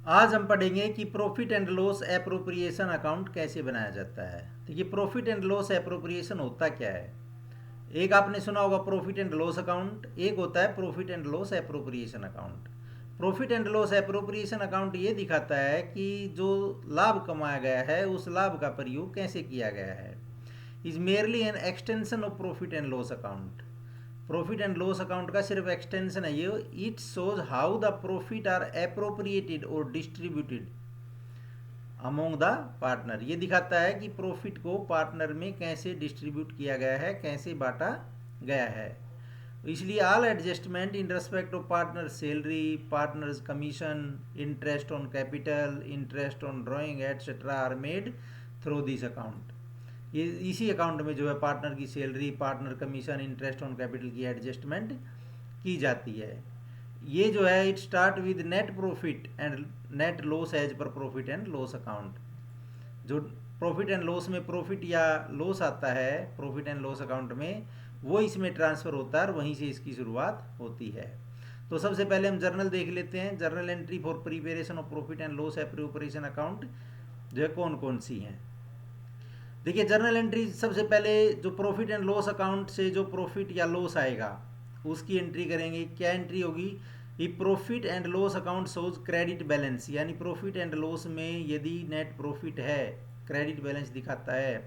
आज हम पढ़ेंगे कि profit and loss appropriation account कैसे बनाया जाता है। तो ये प्रॉफिट एंड लॉस एप्रोप्रिएशन होता क्या है? एक आपने सुना होगा प्रॉफिट एंड लॉस अकाउंट, एक होता है profit and loss appropriation account. Profit and loss appropriation account ये दिखाता है कि जो लाभ कमाया गया है उस लाभ का प्रयोग कैसे किया गया है। Is merely an extension of profit and loss account. Profit and loss account का सिर्फ एक्सटेंशन है ये। It shows how the profit are appropriated और डिस्ट्रीब्यूटेड अमोंग द पार्टनर। ये दिखाता है कि प्रॉफिट को पार्टनर में कैसे डिस्ट्रीब्यूट किया गया है, कैसे बांटा गया है। इसलिए all adjustment in respect of partner salary, partners commission, interest on capital, interest on drawing etcetera are made through this account. ये इसी अकाउंट में जो है पार्टनर की salary, partner commission, interest on capital की एडजस्टमेंट की जाती है। ये जो है it start with net profit and net loss as per profit and loss account. जो प्रॉफिट एंड लॉस में प्रॉफिट या लॉस आता है प्रॉफिट एंड लॉस अकाउंट में, वो इसमें ट्रांसफ़र होता है और वहीं से इसकी शुरुआत होती है। तो सबसे पहले हम जर्नल देख लेते हैं। Journal entry for preparation of profit and loss appropriation account जो है कौन कौन सी हैं। देखिए जर्नल एंट्री सबसे पहले जो प्रॉफिट एंड लॉस अकाउंट से जो प्रॉफिट या लॉस आएगा उसकी एंट्री करेंगे। क्या एंट्री होगी? ये profit and loss account shows credit balance, यानी प्रॉफिट एंड लॉस में यदि नेट प्रॉफिट है, क्रेडिट बैलेंस दिखाता है,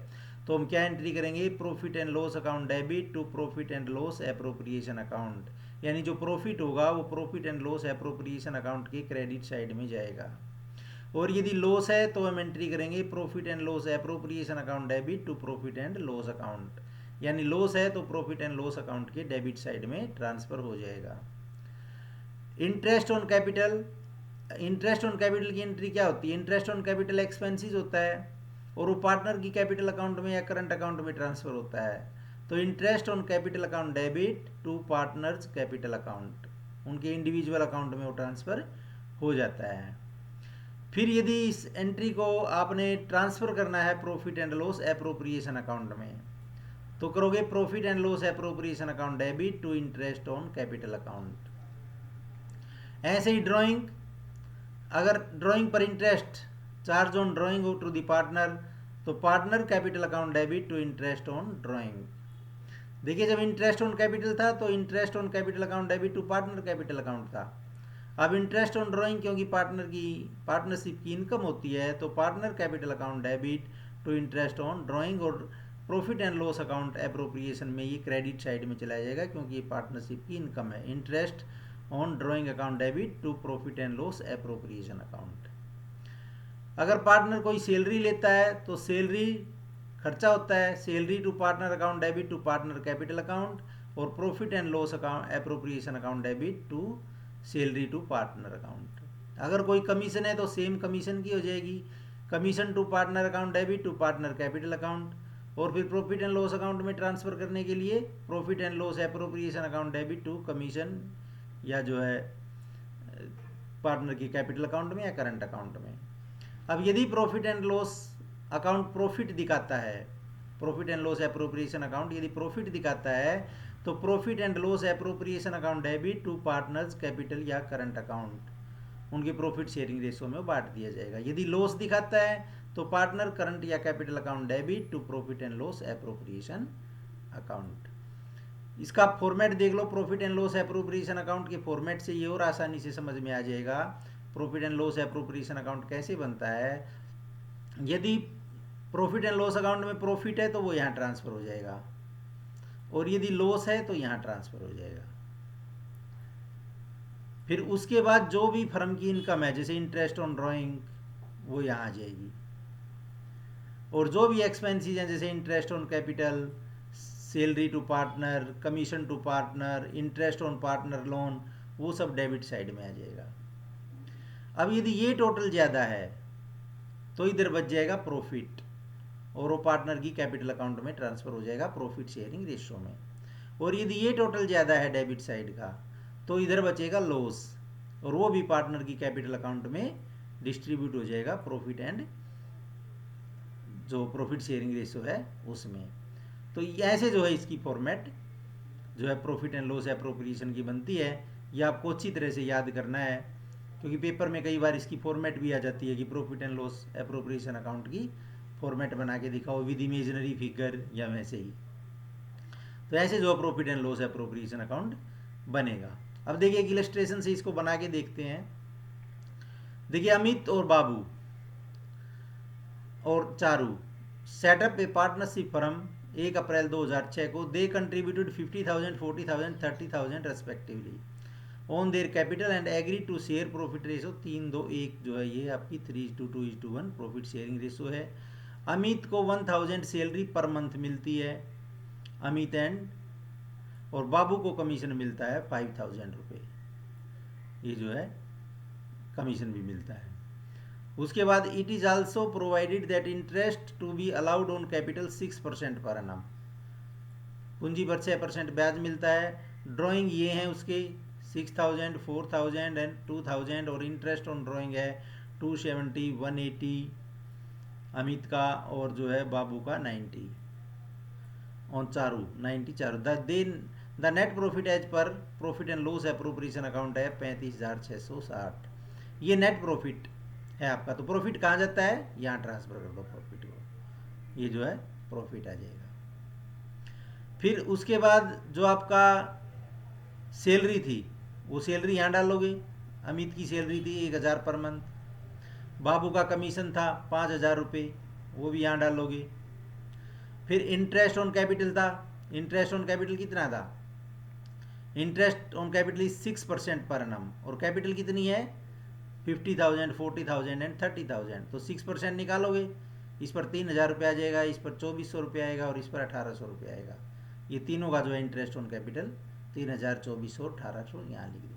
तो हम क्या एंट्री करेंगे? Profit and loss account debit to profit and loss appropriation account. यानी जो प्रॉफिट होगा वो profit and loss appropriation account के क्रेडिट साइड में जाएगा। और यदि लॉस है तो हम एंट्री करेंगे profit and loss appropriation account debit to profit and loss account. यानी लॉस है तो प्रॉफिट एंड लॉस अकाउंट के डेबिट साइड में ट्रांसफर हो जाएगा। Interest on capital, interest on capital की एंट्री क्या होती है? इंटरेस्ट ऑन कैपिटल एक्सपेंसेस होता है और वो पार्टनर की कैपिटल अकाउंट में या करंट अकाउंट में ट्रांसफर होता है। तो interest on capital account debit to partners capital account, उनके इंडिविजुअल अकाउंट में वो ट्रांसफर हो जाता है। फिर यदि इस एंट्री को आपने ट्रांसफ़र करना है profit and loss appropriation account में, तो करोगे profit and loss appropriation account debit to interest on capital account. ऐसे ही ड्राइंग, अगर ड्राइंग पर interest charge on drawing to the partner, तो partner capital account debit to interest on drawing. देखिए जब इंटरेस्ट ऑन कैपिटल था तो interest on capital account debit to partner capital account था। अब इंटरेस्ट ऑन ड्राइंग क्योंकि partner की partnership की इनकम होती है तो partner capital account debit to interest on drawing. और profit and loss account appropriation में ये क्रेडिट साइड में चला जाएगा क्योंकि ये पार्टनरशिप की इनकम है। Interest on drawing account debit to profit and loss appropriation account. अगर पार्टनर कोई सैलरी लेता है तो सैलरी खर्चा होता है, salary to partner account debit to partner capital account. और profit and loss account appropriation account debit to salary to partner account. अगर कोई कमीशन है तो सेम कमीशन की हो जाएगी, commission to partner account debit to partner capital account. और फिर प्रॉफिट एंड लॉस अकाउंट में ट्रांसफ़र करने के लिए profit and loss appropriation account debit to commission या जो है पार्टनर की कैपिटल अकाउंट में या करंट अकाउंट में। अब यदि profit and loss account profit दिखाता है, profit and loss appropriation account यदि प्रॉफिट दिखाता है तो profit and loss appropriation account debit to partners capital या करंट अकाउंट, उनके प्रॉफिट शेयरिंग रेशो में बांट दिया जाएगा। यदि लॉस दिखाता है तो पार्टनर करंट या capital account debit to profit and loss appropriation account. इसका फॉर्मेट देख लो, profit and loss appropriation account के फॉर्मेट से ये और आसानी से समझ में आ जाएगा profit and loss appropriation account कैसे बनता है। यदि प्रॉफिट एंड लॉस अकाउंट में प्रॉफिट है तो वो यहाँ ट्रांसफ़र हो जाएगा और यदि लॉस है तो यहाँ ट्रांसफ़र हो जाएगा। फिर उसके बाद जो भी फर्म की इनकम है जैसे इंटरेस्ट ऑन ड्राइंग वो यहाँ आ जाएगी। और जो भी एक्सपेंसेस हैं जैसे interest on capital, salary to partner, commission to partner, interest on partner loan, वो सब डेबिट साइड में आ जाएगा। अब यदि ये टोटल ज़्यादा है तो इधर बच जाएगा प्रॉफिट और वो पार्टनर की कैपिटल अकाउंट में ट्रांसफ़र हो जाएगा प्रॉफिट शेयरिंग रेशो में। और यदि ये टोटल ज़्यादा है डेबिट साइड का तो इधर बचेगा लॉस और वो भी पार्टनर की कैपिटल अकाउंट में डिस्ट्रीब्यूट हो जाएगा प्रॉफिट एंड जो प्रॉफिट शेयरिंग रेशो है उसमें। तो ऐसे जो है इसकी फॉर्मेट जो है प्रॉफिट एंड लॉस एप्रोप्रिएशन की बनती है। ये आपको अच्छी तरह से याद करना है क्योंकि पेपर में कई बार इसकी फॉर्मेट भी आ जाती है कि profit and loss appropriation account की फॉर्मेट बना के दिखाओ विद इमेजिनरी फिगर या वैसे ही। तो ऐसे जो profit and loss appropriation account बनेगा। अब देखिए एक इलस्ट्रेशन से इसको बना के देखते हैं। देखिए अमित और बाबू और Charu set up a partnership firm 1 April 2006 को। They contributed 50,000, 40,000, 30,000 respectively on their capital and agree to share profit ratio 3-2-1 जो है ये आपकी 3:2:1 प्रॉफिट शेयरिंग रेशो है। अमित को 1,000 सैलरी पर मंथ मिलती है अमित एंड, और बाबू को कमीशन मिलता है 5,000 रुपये, ये जो है कमीशन भी मिलता है। उसके बाद it is also provided that interest to be allowed on capital 6% per annum, पूंजी पर 6% ब्याज मिलता है। ड्राइंग ये हैं उसके 6,000, 4,000 एंड 2,000, और इंटरेस्ट ऑन ड्राइंग है 270, 180 अमित का, और जो है बाबू का 90 on Charu 90 Charu. The net profit as per profit and loss appropriation account है 35,660। ये नेट प्रॉफिट है आपका। तो प्रॉफिट कहाँ जाता है, यहाँ ट्रांसफर कर दो प्रॉफिट को, ये जो है प्रॉफिट आ जाएगा। फिर उसके बाद जो आपका सैलरी थी वो सैलरी यहाँ डालोगे। अमित की सैलरी थी 1,000 पर मंथ, बाबू का कमीशन था 5,000 रुपये, वो भी यहाँ डालोगे। फिर इंटरेस्ट ऑन कैपिटल था, इंटरेस्ट ऑन कैपिटल कितना था, interest on capital is 6% per annum, और कैपिटल कितनी है 50,000, 40,000 एंड 30,000। तो 6% निकालोगे, इस पर 3,000 रुपये आ जाएगा, इस पर 2,400 रुपये आएगा, और इस पर 1,800 रुपये आएगा। ये तीनों का जो है इंटरेस्ट ऑन कैपिटल 3,000, 2,400, 1,800 यहाँ लिख दो।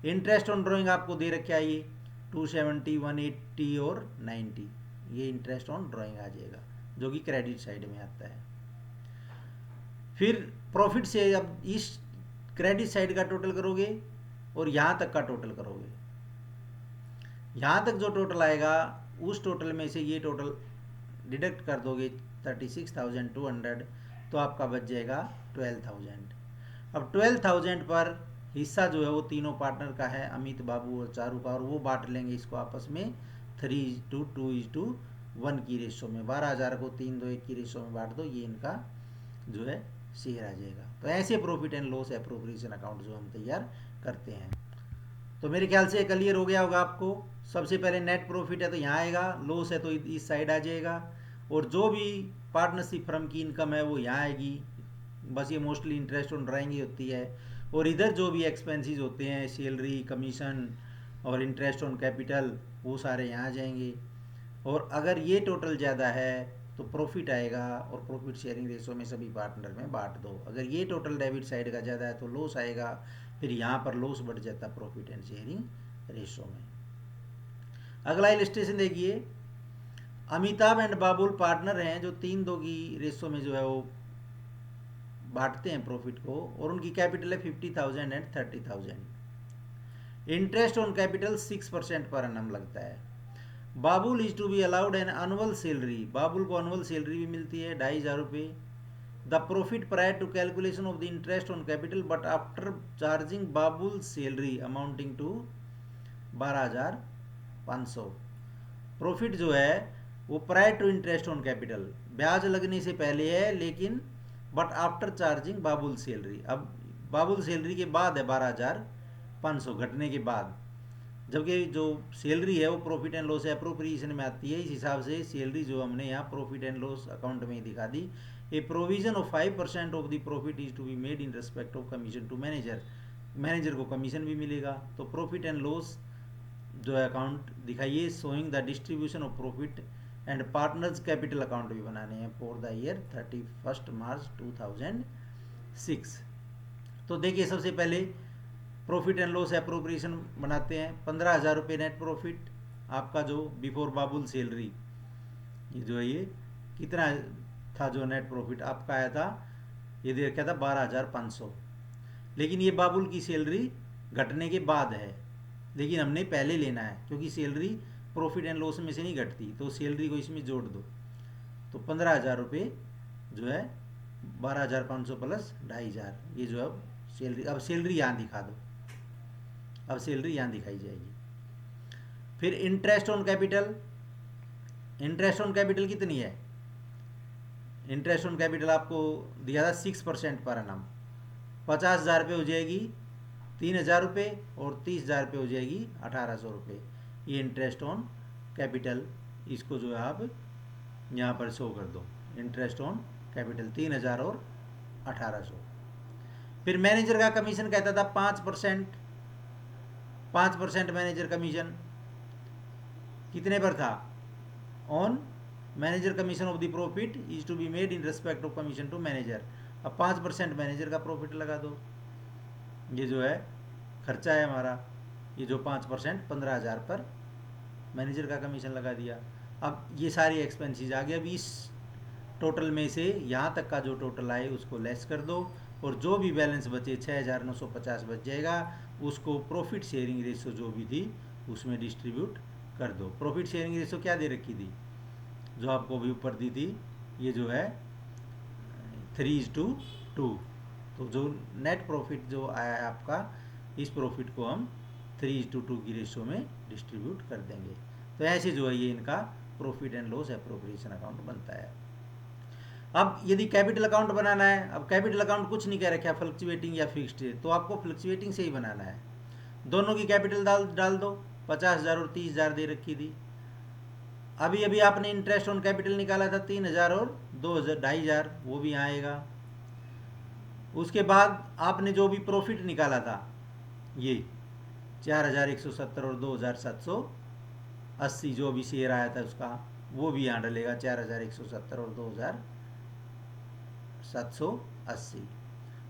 इंटरेस्ट ऑन ड्राइंग आपको दे रखा है ये 270, 180 और 90, ये इंटरेस्ट ऑन ड्राइंग आ जाएगा जो कि क्रेडिट साइड में आता है। फिर प्रॉफिट से अब इस क्रेडिट साइड का टोटल करोगे और यहाँ तक का टोटल करोगे। यहाँ तक जो टोटल आएगा उस टोटल में से ये टोटल डिडक्ट कर दोगे 36,200, तो आपका बच जाएगा 12,000। अब 12,000 पर हिस्सा जो है वो तीनों पार्टनर का है, अमित, बाबू और चारू का, और वो बांट लेंगे इसको आपस में 3:2:1 की रेशो में। 12,000 को 3:2:1 की रेशो में बांट दो, ये इनका जो है शेयर आ जाएगा। तो ऐसे profit and loss appropriation account जो हम तैयार करते हैं। तो मेरे ख्याल से क्लियर हो गया होगा आपको। सबसे पहले नेट प्रॉफिट है तो यहाँ आएगा, लॉस है तो इस साइड आ जाएगा, और जो भी पार्टनरशिप फर्म की इनकम है वो यहाँ आएगी। बस ये मोस्टली इंटरेस्ट ऑन ड्राइंग ही होती है, और इधर जो भी एक्सपेंसेस होते हैं सैलरी, कमीशन और इंटरेस्ट ऑन कैपिटल, वो सारे यहाँ आ जाएंगे। और अगर ये टोटल ज़्यादा है तो प्रॉफिट आएगा, और प्रॉफिट शेयरिंग रेशो में सभी पार्टनर में बांट दो। अगर ये टोटल डेबिट साइड का ज़्यादा है तो लॉस आएगा, फिर यहाँ पर लॉस बढ़ जाता प्रॉफिट एंड शेयरिंग रेशो में। अगला इलस्ट्रेशन देखिए। अमिताभ एंड बाबुल पार्टनर हैं जो 3:2 की रेशो में जो है वो बांटते हैं प्रॉफिट को, और उनकी कैपिटल है 50,000 and 30,000। Interest on capital 6% per एनम लगता है। Babul is to be allowed an annual salary, Babul को एनुअल सैलरी भी मिलती है 2,500 रुपये। The profit prior to calculation of the interest on capital but after charging Babul salary amounting to 12,500। Profit जो है वो prior to interest on capital, ब्याज लगने से पहले है, लेकिन but after charging Babul salary, अब बाबुल सैलरी के बाद है 12,500 घटने के बाद, जबकि जो सैलरी है वो प्रॉफिट एंड लॉस एप्रोप्रिएशन में आती है। इस हिसाब से सैलरी जो हमने यहाँ प्रॉफिट एंड लॉस अकाउंट में ही दिखा दी। A provision of 5% of the profit is to be made in respect of commission to manager, manager को कमीशन भी मिलेगा। तो प्रॉफिट एंड लॉस जो है अकाउंट दिखाइए, showing the distribution of profit and partners capital account भी बनाने हैं फॉर द ईयर 31 मार्च 2006। तो देखिए सबसे पहले प्रॉफिट एंड लॉस एप्रोप्रिएशन बनाते हैं। 15,000 रुपये नेट प्रॉफिट आपका जो बिफोर बाबुल सैलरी, ये जो है ये कितना था जो नेट प्रॉफिट आपका आया था, ये दे रखा था 12,500, लेकिन ये बाबुल की सैलरी घटने के बाद है, लेकिन हमने पहले लेना है क्योंकि सैलरी प्रॉफिट एंड लॉस में से नहीं घटती, तो सैलरी को इसमें जोड़ दो। तो 15,000 रुपये जो है 12,500 प्लस 2,500, ये जो है सैलरी। अब सैलरी यहाँ दिखा दो, अब सैलरी यहाँ दिखाई जाएगी। फिर interest on capital, interest on capital कितनी है? इंटरेस्ट ऑन कैपिटल आपको दिया था 6% पर एनम। 50,000 रुपये हो जाएगी 3,000 रुपये और 30,000 रुपये हो जाएगी 1,800 रुपये। ये इंटरेस्ट ऑन कैपिटल, इसको जो है आप यहाँ पर शो कर दो। इंटरेस्ट ऑन कैपिटल 3,000 और 1,800। फिर मैनेजर का कमीशन कहता था 5%, 5% मैनेजर कमीशन कितने पर था? On manager commission of the profit is to be made in respect of commission to manager. अब 5% मैनेजर का प्रॉफिट लगा दो। ये जो है खर्चा है हमारा, ये जो 5% 15,000 पर मैनेजर का कमीशन लगा दिया। अब ये सारी एक्सपेंसेस आ गई। अब इस टोटल में से यहाँ तक का जो टोटल आए उसको लेस कर दो और जो भी बैलेंस बचे 6,950 बच जाएगा, उसको प्रॉफिट शेयरिंग रेशो जो भी थी उसमें डिस्ट्रीब्यूट कर दो। प्रॉफिट शेयरिंग रेशो क्या दे रखी थी, जो आपको भी ऊपर दी थी, ये जो है 3:2। तो जो नेट प्रॉफिट जो आया है आपका, इस प्रॉफिट को हम 3:2 की रेशो में डिस्ट्रीब्यूट कर देंगे। तो ऐसे जो है ये इनका profit and loss appropriation account बनता है। अब यदि कैपिटल अकाउंट बनाना है, अब कैपिटल अकाउंट कुछ नहीं कह रखा है फ्लक्चुएटिंग या फिक्स्ड है, तो आपको फ्लक्चुएटिंग से ही बनाना है। दोनों की कैपिटल डाल दो, 50,000 और 30,000 दे रखी थी। अभी अभी आपने इंटरेस्ट ऑन कैपिटल निकाला था 3,000 और 2,500, वो भी आएगा। उसके बाद आपने जो भी प्रॉफिट निकाला था, ये 4,170 और 2,780 जो भी शेयर आया था उसका, वो भी यहाँ डलेगा 4,170 और 2,780।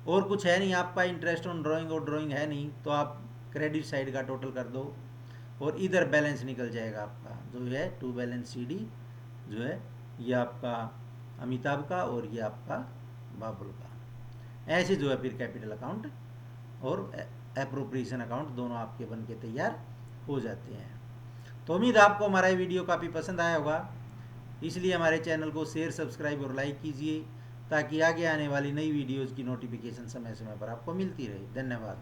और कुछ है नहीं आपका, इंटरेस्ट ऑन ड्राइंग और ड्राइंग है नहीं, तो आप क्रेडिट साइड का टोटल कर दो और इधर बैलेंस निकल जाएगा आपका, जो है टू बैलेंस CD जो है ये आपका अमिताभ का और ये आपका बाबुल का। ऐसे जो है फिर कैपिटल अकाउंट और एप्रोप्रिएशन अकाउंट दोनों आपके बन के तैयार हो जाते हैं। तो उम्मीद है आपको हमारा ये वीडियो काफ़ी पसंद आया होगा, इसलिए हमारे चैनल को शेयर, सब्सक्राइब और लाइक कीजिए ताकि आगे आने वाली नई वीडियोज़ की नोटिफिकेशन समय समय पर आपको मिलती रहे। धन्यवाद।